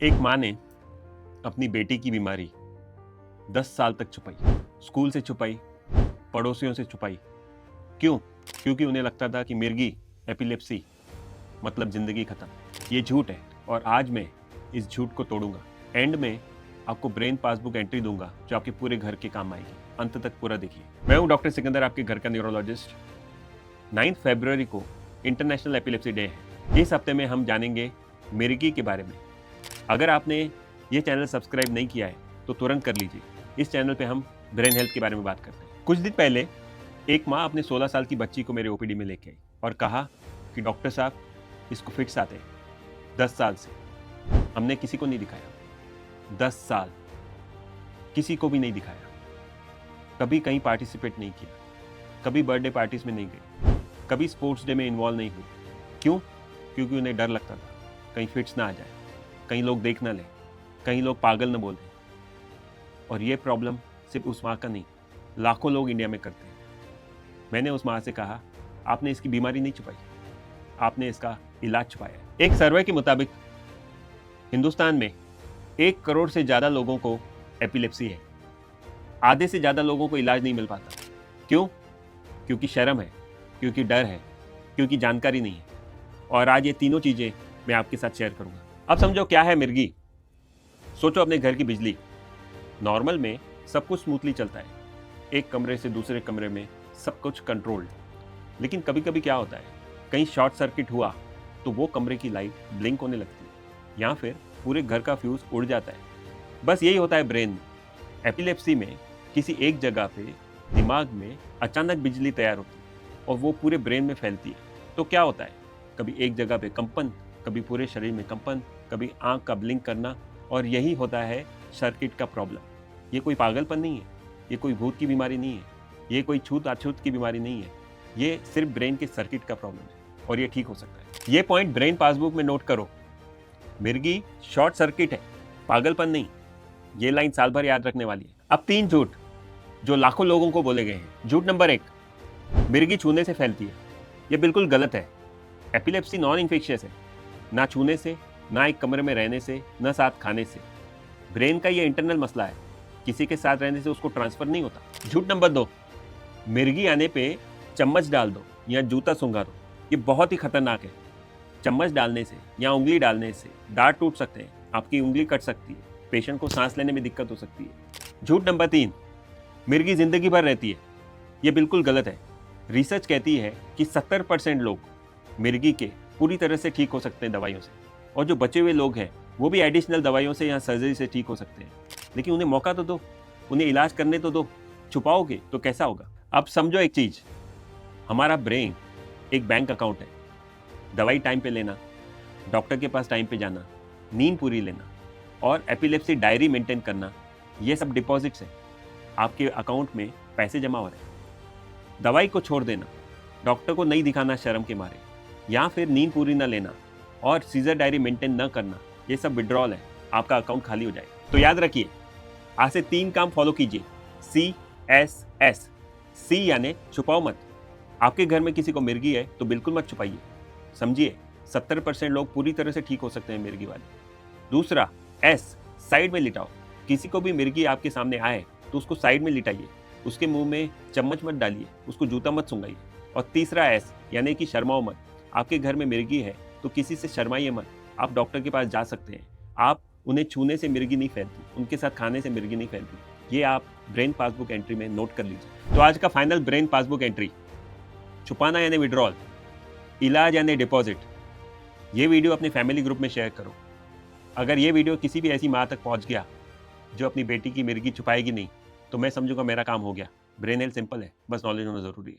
एक माँ ने अपनी बेटी की बीमारी 10 साल तक छुपाई। स्कूल से छुपाई, पड़ोसियों से छुपाई। क्यों? क्योंकि उन्हें लगता था कि मिर्गी, एपिलेप्सी मतलब जिंदगी खत्म। ये झूठ है और आज मैं इस झूठ को तोड़ूंगा। एंड में आपको ब्रेन पासबुक एंट्री दूंगा जो आपके पूरे घर के काम आएगी। अंत तक पूरा देखिए। मैं हूं डॉक्टर सिकंदर, आपके घर का न्यूरोलॉजिस्ट। 9 फरवरी को इंटरनेशनल एपिलेप्सी डे है। इस हफ्ते में हम जानेंगे मिर्गी के बारे में। अगर आपने ये चैनल सब्सक्राइब नहीं किया है तो तुरंत कर लीजिए। इस चैनल पे हम ब्रेन हेल्थ के बारे में बात करते हैं। कुछ दिन पहले एक माँ अपने 16 साल की बच्ची को मेरे ओपीडी में लेके आई और कहा कि डॉक्टर साहब, इसको फिट्स आते हैं 10 साल से। हमने किसी को नहीं दिखाया। 10 साल किसी को भी नहीं दिखाया। कभी कहीं पार्टिसिपेट नहीं किया, कभी बर्थडे पार्टीज में नहीं गई, कभी स्पोर्ट्स डे में इन्वॉल्व नहीं हुई। क्यों? क्योंकि उन्हें डर लगता था कहीं फिट्स ना आ जाए, कहीं लोग देख ना लें, कहीं लोग पागल न बोल दें। और ये प्रॉब्लम सिर्फ उस माँ का नहीं, लाखों लोग इंडिया में करते हैं। मैंने उस माँ से कहा, आपने इसकी बीमारी नहीं छुपाई, आपने इसका इलाज छुपाया है। एक सर्वे के मुताबिक हिंदुस्तान में 1 करोड़ से ज़्यादा लोगों को एपिलेप्सी है। आधे से ज़्यादा लोगों को इलाज नहीं मिल पाता। क्यों? क्योंकि शर्म है, क्योंकि डर है, क्योंकि जानकारी नहीं है। और आज ये तीनों चीज़ें मैं आपके साथ शेयर करूँगा। अब समझो क्या है मिर्गी। सोचो अपने घर की बिजली। नॉर्मल में सब कुछ स्मूथली चलता है, एक कमरे से दूसरे कमरे में सब कुछ कंट्रोल्ड। लेकिन कभी कभी क्या होता है, कहीं शॉर्ट सर्किट हुआ तो वो कमरे की लाइट ब्लिंक होने लगती है या फिर पूरे घर का फ्यूज उड़ जाता है। बस यही होता है ब्रेन में। एपिलेप्सी में किसी एक जगह पे दिमाग में अचानक बिजली तैयार होती है और वो पूरे ब्रेन में फैलती है। तो क्या होता है, कभी एक जगह पे कंपन, कभी पूरे शरीर में कंपन, कभी आंख का ब्लिंक करना। और यही होता है सर्किट का प्रॉब्लम। ये कोई पागलपन नहीं है, ये कोई भूत की बीमारी नहीं है, ये कोई छूत अछूत की बीमारी नहीं है। ये सिर्फ ब्रेन के सर्किट का प्रॉब्लम है और ये ठीक हो सकता है। ये पॉइंट ब्रेन पासबुक में नोट करो। मिर्गी शॉर्ट सर्किट है, पागलपन नहीं। ये लाइन साल भर याद रखने वाली है। अब 3 झूठ जो लाखों लोगों को बोले गए हैं। झूठ नंबर 1, मिर्गी छूने से फैलती है। ये बिल्कुल गलत है। एपिलेप्सी नॉन इन्फेक्शियस है, ना छूने से, ना एक कमरे में रहने से, ना साथ खाने से। ब्रेन का ये इंटरनल मसला है, किसी के साथ रहने से उसको ट्रांसफर नहीं होता। झूठ नंबर 2, मिर्गी आने पे चम्मच डाल दो या जूता सूंघा दो। ये बहुत ही खतरनाक है। चम्मच डालने से या उंगली डालने से दांत टूट सकते हैं, आपकी उंगली कट सकती है, पेशेंट को सांस लेने में दिक्कत हो सकती है। झूठ नंबर 3, मिर्गी जिंदगी भर रहती है। ये बिल्कुल गलत है। रिसर्च कहती है कि 70% लोग मिर्गी के पूरी तरह से ठीक हो सकते हैं दवाइयों से, और जो बचे हुए लोग हैं वो भी एडिशनल दवाइयों से या सर्जरी से ठीक हो सकते हैं। लेकिन उन्हें मौका तो दो, उन्हें इलाज करने तो दो। छुपाओगे तो कैसा होगा? अब समझो एक चीज़, हमारा ब्रेन एक बैंक अकाउंट है। दवाई टाइम पे लेना, डॉक्टर के पास टाइम पे जाना, नींद पूरी लेना और एपिलेप्सी डायरी मेंटेन करना, ये सब डिपॉजिट्स हैं। आपके अकाउंट में पैसे जमा हो रहे हैं। दवाई को छोड़ देना, डॉक्टर को नहीं दिखाना शर्म के मारे, या फिर नींद पूरी न लेना और सीजर डायरी मेंटेन न करना, ये सब विड्रॉल है। आपका अकाउंट खाली हो जाएगा। तो याद रखिए, आज से 3 काम फॉलो कीजिए। CSS। C यानी छुपाओ मत। आपके घर में किसी को मिर्गी है तो बिल्कुल मत छुपाइए। समझिए, 70% लोग पूरी तरह से ठीक हो सकते हैं मिर्गी वाले। दूसरा S, साइड में लिटाओ। किसी को भी मिर्गी आपके सामने आए तो उसको साइड में लिटाइए, उसके मुंह में चम्मच मत डालिए, उसको जूता मत सूंघाइए। और तीसरा S यानी कि शर्माओ मत। आपके घर में मिर्गी है तो किसी से शर्माइए मत। आप डॉक्टर के पास जा सकते हैं। आप उन्हें छूने से मिर्गी नहीं फैलती, उनके साथ खाने से मिर्गी नहीं फैलती। ये आप ब्रेन पासबुक एंट्री में नोट कर लीजिए। तो आज का फाइनल ब्रेन पासबुक एंट्री, छुपाना यानी विड्रॉल, इलाज यानी डिपॉजिट। ये वीडियो अपने फैमिली ग्रुप में शेयर करो। अगर ये वीडियो किसी भी ऐसी माँ तक पहुँच गया जो अपनी बेटी की मिर्गी छुपाएगी नहीं, तो मैं समझूंगा मेरा काम हो गया। ब्रेन हेल्थ सिंपल है, बस नॉलेज होना ज़रूरी है।